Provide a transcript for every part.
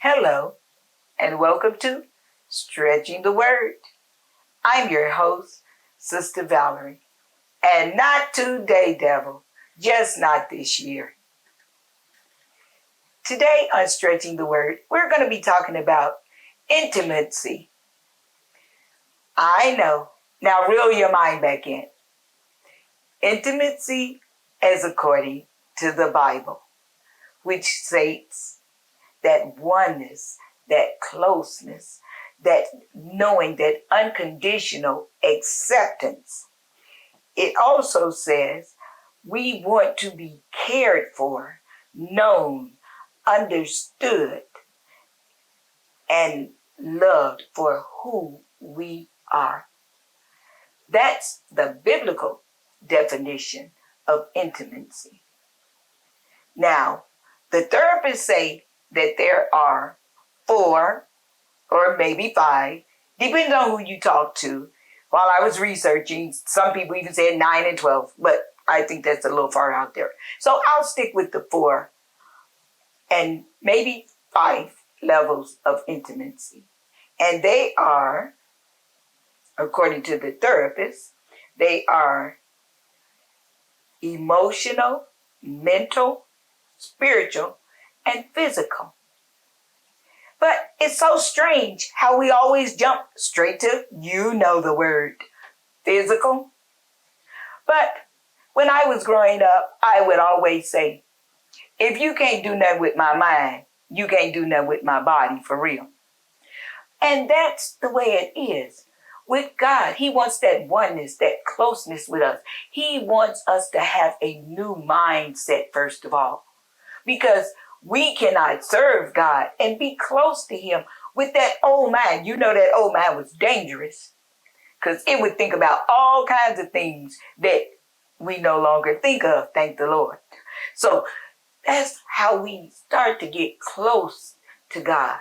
Hello, and welcome to Stretching the Word. I'm your host, Sister Valerie. And not today, devil. Just not this year. Today on Stretching the Word, we're going to be talking about intimacy. I know. Now reel your mind back in. Intimacy as according to the Bible, which states that oneness, that closeness, that knowing, that unconditional acceptance. It also says we want to be cared for, known, understood, and loved for who we are. That's the biblical definition of intimacy. Now, the therapists say that there are 4 or maybe 5, depending on who you talk to. While I was researching, some people even said 9 and 12, but I think that's a little far out there. So I'll stick with the 4 and maybe 5 levels of intimacy. And they are, according to the therapist, they are emotional, mental, spiritual, and physical. But it's so strange how we always jump straight to, you know the word, physical. But when I was growing up, I would always say, if you can't do nothing with my mind, you can't do nothing with my body for real. And that's the way it is. With God, He wants that oneness, that closeness with us. He wants us to have a new mindset, first of all, because we cannot serve God and be close to Him with that old mind. You know that old mind was dangerous because it would think about all kinds of things that we no longer think of, thank the Lord. So that's how we start to get close to God.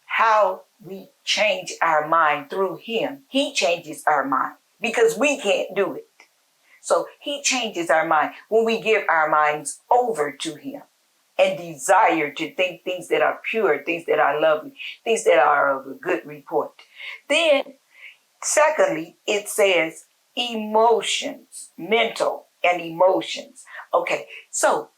How we change our mind through Him. He changes our mind because we can't do it. So He changes our mind when we give our minds over to Him and desire to think things that are pure, things that are lovely, things that are of a good report. Then, secondly, it says emotions, mental and emotions. Okay, so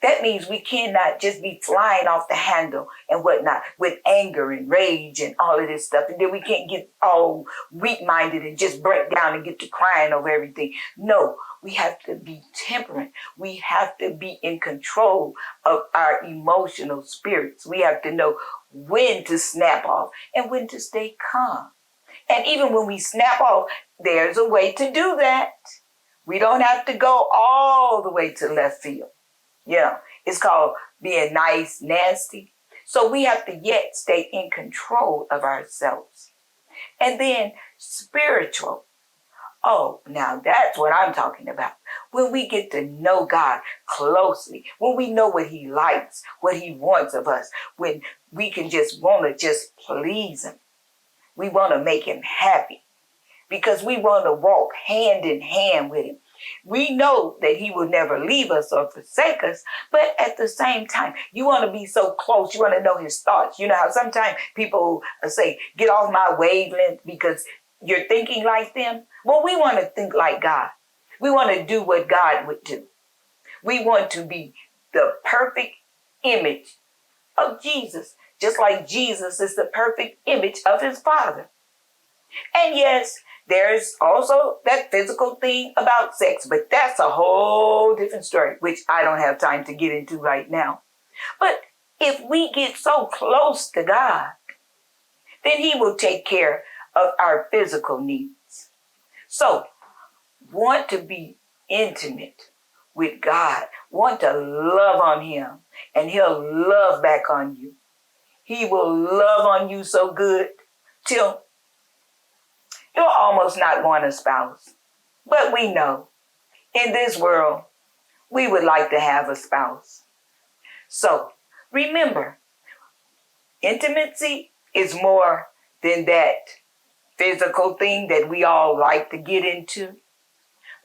that means we cannot just be flying off the handle and whatnot with anger and rage and all of this stuff. And then we can't get all weak-minded and just break down and get to crying over everything. No, we have to be temperate. We have to be in control of our emotional spirits. We have to know when to snap off and when to stay calm. And even when we snap off, there's a way to do that. We don't have to go all the way to left field. It's called being nice, nasty. So we have to yet stay in control of ourselves. And then spiritual. Oh, now that's what I'm talking about. When we get to know God closely, when we know what He likes, what He wants of us, when we can just want to just please Him. We want to make Him happy because we want to walk hand in hand with Him. We know that He will never leave us or forsake us, but at the same time, you want to be so close. You want to know His thoughts. You know how sometimes people say, get off my wavelength because you're thinking like them. Well, we want to think like God. We want to do what God would do. We want to be the perfect image of Jesus, just like Jesus is the perfect image of His Father. And yes, there's also that physical thing about sex, but that's a whole different story, which I don't have time to get into right now. But if we get so close to God, then He will take care of our physical needs. So, want to be intimate with God, want to love on Him, and He'll love back on you. He will love on you so good till you'll almost not want a spouse. But we know, in this world, we would like to have a spouse. So, remember, intimacy is more than that physical thing that we all like to get into.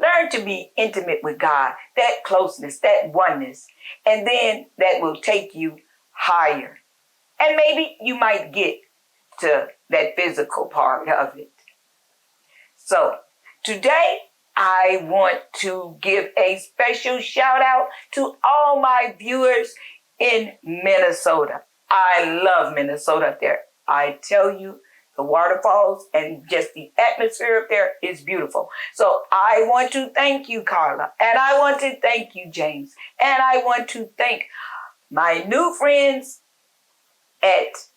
Learn to be intimate with God, that closeness, that oneness, and then that will take you higher. And maybe you might get to that physical part of it. So today, I want to give a special shout out to all my viewers in Minnesota. I love Minnesota up there. I tell you, the waterfalls and just the atmosphere up there is beautiful. So I want to thank you, Carla, and I want to thank you, James, and I want to thank my new friends at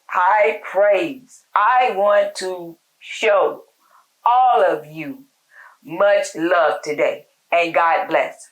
High Praise. I want to show all of you much love today, and God bless.